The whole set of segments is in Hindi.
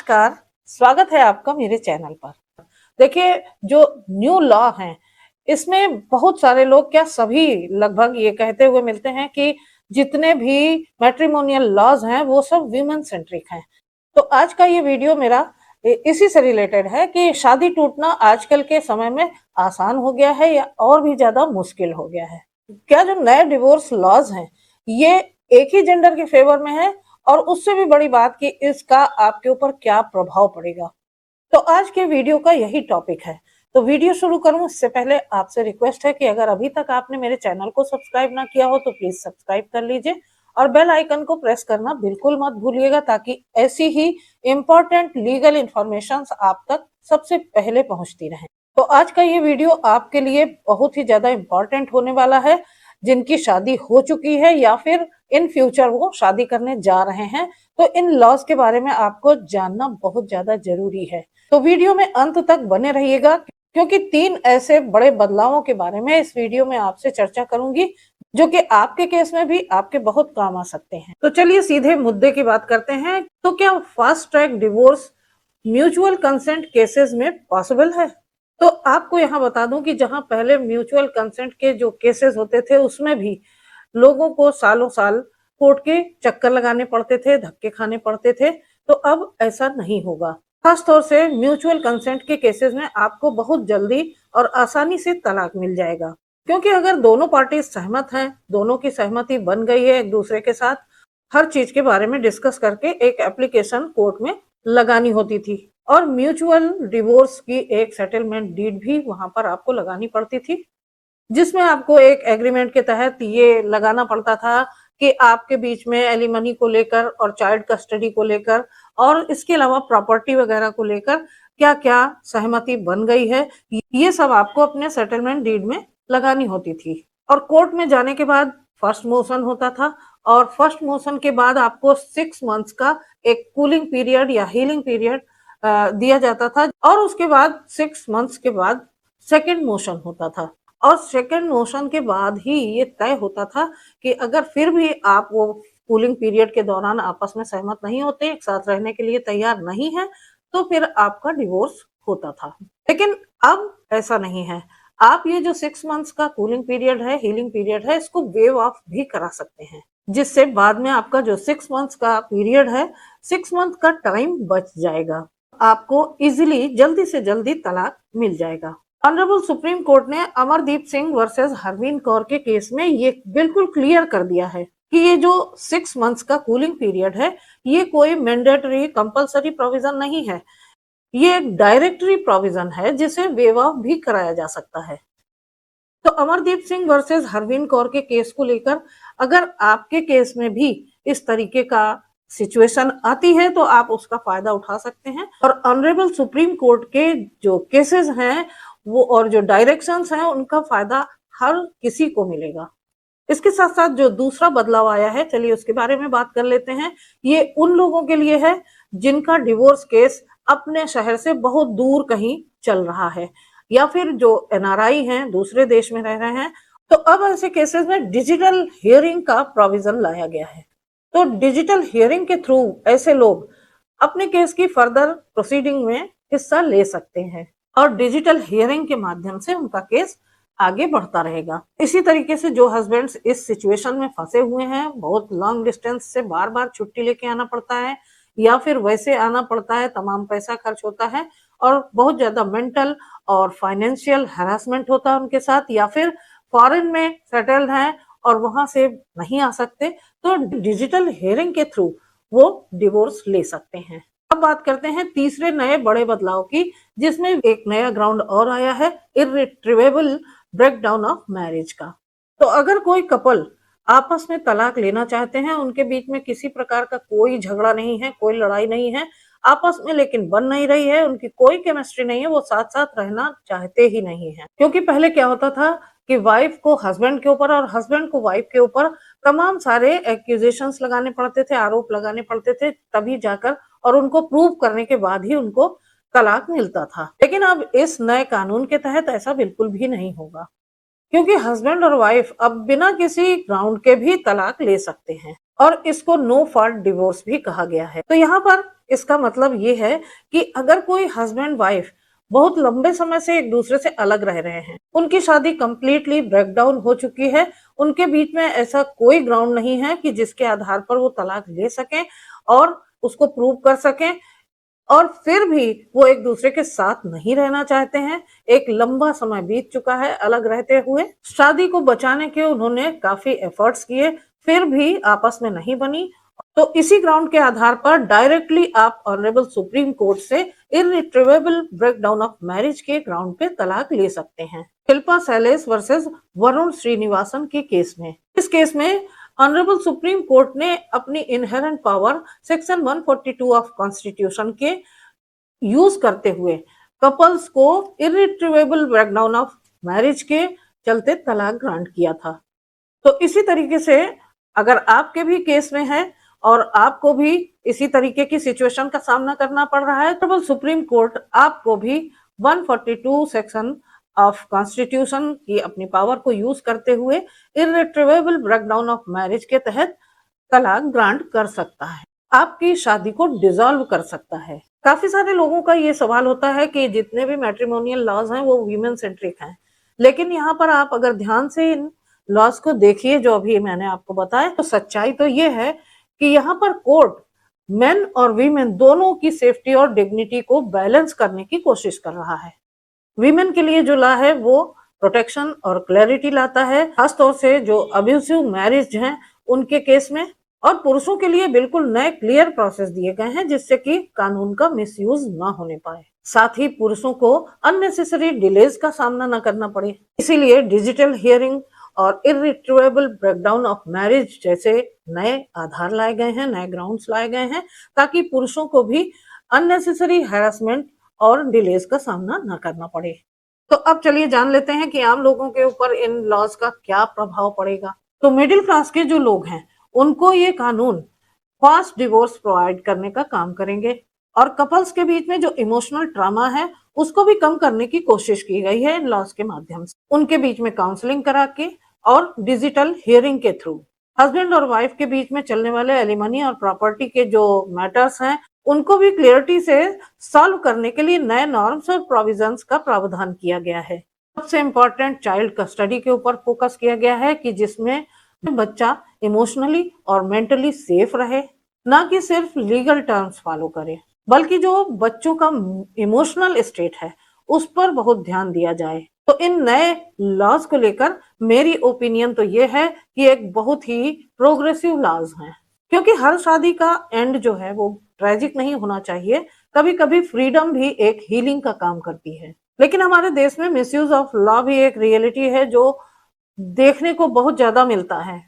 नमस्कार, स्वागत है आपका मेरे चैनल पर। देखिए, जो न्यू लॉ है, इसमें बहुत सारे लोग, क्या सभी लगभग ये कहते हुए मिलते हैं कि जितने भी मैट्रिमोनियल लॉज हैं वो सब वीमेन सेंट्रिक हैं। तो आज का ये वीडियो मेरा इसी से रिलेटेड है कि शादी टूटना आजकल के समय में आसान हो गया है या और भी ज्यादा मुश्किल हो गया है। क्या जो नए डिवोर्स लॉज हैं ये एक ही जेंडर के फेवर में है, और उससे भी बड़ी बात कि इसका आपके ऊपर क्या प्रभाव पड़ेगा। तो आज के वीडियो का यही टॉपिक है। तो वीडियो शुरू करूं इससे पहले आपसे रिक्वेस्ट है कि अगर अभी तक आपने मेरे चैनल को सब्सक्राइब ना किया हो तो प्लीज सब्सक्राइब कर लीजिए और बेल आइकन को प्रेस करना बिल्कुल मत भूलिएगा, ताकि ऐसी ही इंपॉर्टेंट लीगल इंफॉर्मेशन आप तक सबसे पहले पहुंचती रहे। तो आज का ये वीडियो आपके लिए बहुत ही ज्यादा इंपॉर्टेंट होने वाला है, जिनकी शादी हो चुकी है या फिर इन फ्यूचर वो शादी करने जा रहे हैं। तो इन लॉज के बारे में आपको जानना बहुत ज्यादा जरूरी है। तो वीडियो में अंत तक बने रहिएगा, क्योंकि 3 ऐसे बड़े बदलावों के बारे में इस वीडियो में आपसे चर्चा करूंगी जो कि आपके केस में भी आपके बहुत काम आ सकते हैं। तो चलिए सीधे मुद्दे की बात करते हैं। तो क्या fast track divorce mutual consent cases में पॉसिबल है? तो आपको यहाँ बता दूं कि जहां पहले म्यूचुअल कंसेंट के जो केसेस होते थे उसमें भी लोगों को सालों साल कोर्ट के चक्कर लगाने पड़ते थे, धक्के खाने पड़ते थे। तो अब ऐसा नहीं होगा। खासतौर से म्यूचुअल कंसेंट के केसेस में आपको बहुत जल्दी और आसानी से तलाक मिल जाएगा, क्योंकि अगर दोनों पार्टी सहमत हैं, दोनों की सहमति बन गई है एक दूसरे के साथ, हर चीज के बारे में डिस्कस करके एक एप्लीकेशन कोर्ट में लगानी होती थी, और म्यूचुअल डिवोर्स की एक सेटलमेंट डीड भी वहां पर आपको लगानी पड़ती थी, जिसमें आपको एक एग्रीमेंट के तहत ये लगाना पड़ता था कि आपके बीच में एलिमनी को लेकर और चाइल्ड कस्टडी को लेकर और इसके अलावा प्रॉपर्टी वगैरह को लेकर क्या क्या सहमति बन गई है, ये सब आपको अपने सेटलमेंट डीड में लगानी होती थी। और कोर्ट में जाने के बाद फर्स्ट मोशन होता था, और फर्स्ट मोशन के बाद आपको 6 मंथ्स का एक कूलिंग पीरियड या हीलिंग पीरियड दिया जाता था, और उसके बाद 6 मंथ्स के बाद सेकेंड मोशन होता था। और सेकेंड मोशन के बाद ही ये तय होता था कि अगर फिर भी आप वो कूलिंग पीरियड के दौरान आपस में सहमत नहीं होते, एक साथ रहने के लिए तैयार नहीं है, तो फिर आपका डिवोर्स होता था। लेकिन अब ऐसा नहीं है। आप ये जो 6 मंथ्स का कूलिंग पीरियड है, हीलिंग पीरियड है, इसको वेव ऑफ भी करा सकते हैं, जिससे बाद में आपका जो 6 मंथ्स का पीरियड है, 6 मंथ का टाइम बच जाएगा। आपको इजिली जल्दी से जल्दी तलाक मिल जाएगा। ऑनरेबल सुप्रीम कोर्ट ने अमरदीप सिंह वर्सेस हरवीन कौर के केस में ये बिल्कुल क्लियर कर दिया है कि ये जो 6 मंथ्स का कूलिंग पीरियड है, ये कोई मैंडेटरी कंपलसरी प्रोविजन नहीं है। ये एक डायरेक्टरी प्रोविजन है जिसे वेव ऑफ भी कराया जा सकता है। तो अमरदीप सिंह वर्सेस हरवीन कौर के केस को लेकर अगर आपके केस में भी इस तरीके का सिचुएशन आती है तो आप उसका फायदा उठा सकते हैं, और ऑनरेबल सुप्रीम कोर्ट के जो केसेस हैं वो और जो डायरेक्शंस हैं उनका फायदा हर किसी को मिलेगा। इसके साथ साथ जो दूसरा बदलाव आया है, चलिए उसके बारे में बात कर लेते हैं। ये उन लोगों के लिए है जिनका डिवोर्स केस अपने शहर से बहुत दूर कहीं चल रहा है, या फिर जो एनआरआई हैं, दूसरे देश में रह रहे हैं। तो अब ऐसे केसेस में डिजिटल हियरिंग का प्रोविजन लाया गया है। तो डिजिटल हियरिंग के थ्रू ऐसे लोग अपने केस की फर्दर प्रोसीडिंग में हिस्सा ले सकते हैं, और डिजिटल हियरिंग के माध्यम से उनका केस आगे बढ़ता रहेगा। इसी तरीके से जो हस्बैंड्स इस सिचुएशन में फंसे हुए हैं, बहुत लॉन्ग डिस्टेंस से बार बार छुट्टी लेके आना पड़ता है या फिर वैसे आना पड़ता है, तमाम पैसा खर्च होता है और बहुत ज्यादा मेंटल और फाइनेंशियल हैरेसमेंट होता है उनके साथ, या फिर फॉरेन में सेटल्ड हैं और वहां से नहीं आ सकते, तो डिजिटल हियरिंग के थ्रू वो डिवोर्स ले सकते हैं। अब बात करते हैं तीसरे नए बड़े बदलाव की, जिसमें एक नया ग्राउंड और आया है, इर्रिट्रीवेबल ब्रेकडाउन ऑफ मैरिज का। तो अगर कोई कपल आपस में तलाक लेना चाहते हैं, उनके बीच में किसी प्रकार का कोई झगड़ा नहीं है, कोई लड़ाई नहीं है आपस में, लेकिन बन नहीं रही है, उनकी कोई केमिस्ट्री नहीं है, वो साथ साथ रहना चाहते ही नहीं है। क्योंकि पहले क्या होता था कि वाइफ को हस्बैंड के ऊपर और हस्बैंड को वाइफ के ऊपर तमाम सारे एक्यूजेशंस लगाने पड़ते थे, आरोप लगाने पड़ते थे, तभी जाकर और उनको प्रूव करने के बाद ही उनको तलाक मिलता था। लेकिन अब इस नए कानून के तहत ऐसा बिल्कुल भी नहीं होगा, क्योंकि हस्बैंड और वाइफ अब बिना किसी ग्राउंड के भी तलाक ले सकते हैं। और इसको नो फॉल्ट डिवोर्स भी कहा गया है। तो यहाँ पर इसका मतलब ये है कि अगर कोई हस्बैंड वाइफ बहुत लंबे समय से एक दूसरे से अलग रह रहे हैं, उनकी शादी कंप्लीटली ब्रेकडाउन हो चुकी है, उनके बीच में ऐसा कोई ग्राउंड नहीं है कि जिसके आधार पर वो तलाक ले सकें और उसको प्रूव कर सकें, और फिर भी वो एक दूसरे के साथ नहीं रहना चाहते हैं, एक लंबा समय बीत चुका है अलग रहते हुए, शादी को बचाने के उन्होंने काफी एफर्ट्स किए, फिर भी आपस में नहीं बनी, तो इसी ग्राउंड के आधार पर डायरेक्टली आप ऑनरेबल सुप्रीम कोर्ट से इर्रिट्रीवेबल ब्रेकडाउन ऑफ मैरिज के ग्राउंड पे तलाक ले सकते हैं। शिल्पा सैलेस वर्सेस वरुण श्रीनिवासन के केस में, इस केस में ऑनरेबल सुप्रीम कोर्ट ने अपनी inherent power section 142 of constitution के यूज करते हुए कपल्स को इर्रिट्रीवेबल ब्रेकडाउन ऑफ मैरिज के चलते तलाक ग्रांट किया था। तो इसी तरीके से अगर आपके भी केस में है और आपको भी इसी तरीके की सिचुएशन का सामना करना पड़ रहा है, तो सुप्रीम कोर्ट आपको भी 142 सेक्शन ऑफ कॉन्स्टिट्यूशन की अपनी पावर को यूज करते हुए इर्रिट्रीवेबल ब्रेकडाउन ऑफ मैरिज के तहत तलाक ग्रांट कर सकता है, आपकी शादी को डिसॉल्व कर सकता है। काफी सारे लोगों का ये सवाल होता है कि जितने भी मैट्रिमोनियल लॉज हैं वो वीमेन सेंट्रिक हैं, लेकिन यहाँ पर आप अगर ध्यान से इन लॉज को देखिए जो अभी मैंने आपको बताया, तो सच्चाई तो ये है कि यहाँ पर कोर्ट मेन और वीमेन दोनों की सेफ्टी और डिग्निटी को बैलेंस करने की कोशिश कर रहा है। वीमेन के लिए जो लॉ है वो प्रोटेक्शन और क्लैरिटी लाता है, खासतौर से जो अब्यूसिव मैरिज हैं उनके केस में, और पुरुषों के लिए बिल्कुल नए क्लियर प्रोसेस दिए गए हैं जिससे कि कानून का मिसयूज ना होने पाए, साथ ही पुरुषों को अननेसेसरी डिलेज का सामना न करना पड़े। इसीलिए डिजिटल हियरिंग और इर्रिट्रीवेबल ब्रेकडाउन ऑफ मैरिज जैसे नए आधार लाए गए हैं, नए ग्राउंड्स लाए गए हैं, ताकि पुरुषों को भी अननेसेसरी हैरेसमेंट और डिलेज का सामना न करना पड़े। तो अब चलिए जान लेते हैं कि आम लोगों के ऊपर इन लॉज का क्या प्रभाव पड़ेगा। तो मिडिल क्लास के जो लोग हैं उनको ये कानून फास्ट डिवोर्स प्रोवाइड करने का काम करेंगे, और कपल्स के बीच में जो इमोशनल ट्रॉमा है उसको भी कम करने की कोशिश की गई है इन लॉज के माध्यम से, उनके बीच में काउंसलिंग करा के और डिजिटल हियरिंग के थ्रू। हस्बैंड और वाइफ के बीच में चलने वाले एलिमनी और प्रॉपर्टी के जो मैटर्स हैं उनको भी क्लियरिटी से सॉल्व करने के लिए नए नॉर्म्स और प्रोविजंस का प्रावधान किया गया है। सबसे इम्पोर्टेंट चाइल्ड कस्टडी के ऊपर फोकस किया गया है कि जिसमें बच्चा इमोशनली और मेंटली सेफ रहे, ना कि सिर्फ लीगल टर्म्स फॉलो करे, बल्कि जो बच्चों का इमोशनल स्टेट है उस पर बहुत ध्यान दिया जाए। तो इन नए लॉज को लेकर मेरी ओपिनियन तो ये है कि एक बहुत ही प्रोग्रेसिव लॉज हैं, क्योंकि हर शादी का एंड जो है वो ट्रेजिक नहीं होना चाहिए, कभी कभी फ्रीडम भी एक हीलिंग का काम करती है। लेकिन हमारे देश में मिसयूज ऑफ लॉ भी एक रियलिटी है जो देखने को बहुत ज्यादा मिलता है।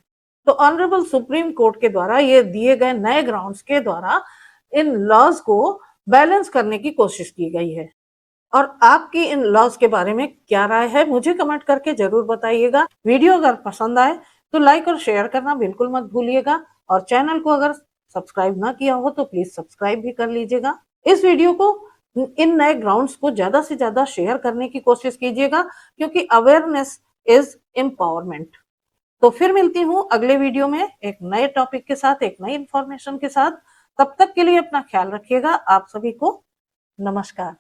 तो ऑनरेबल सुप्रीम कोर्ट के द्वारा ये दिए गए नए ग्राउंड्स के द्वारा इन लॉज को बैलेंस करने की कोशिश की गई है। और आपकी इन लॉज के बारे में क्या राय है मुझे कमेंट करके जरूर बताइएगा। वीडियो अगर पसंद आए तो लाइक और शेयर करना बिल्कुल मत भूलिएगा, और चैनल को अगर सब्सक्राइब ना किया हो तो प्लीज सब्सक्राइब भी कर लीजिएगा। इस वीडियो को इन नए ग्राउंड्स को ज्यादा से ज्यादा शेयर करने की कोशिश कीजिएगा, क्योंकि अवेयरनेस इज एम्पावरमेंट। तो फिर मिलती हूँ अगले वीडियो में एक नए टॉपिक के साथ, एक नई इंफॉर्मेशन के साथ। तब तक के लिए अपना ख्याल रखिएगा। आप सभी को नमस्कार।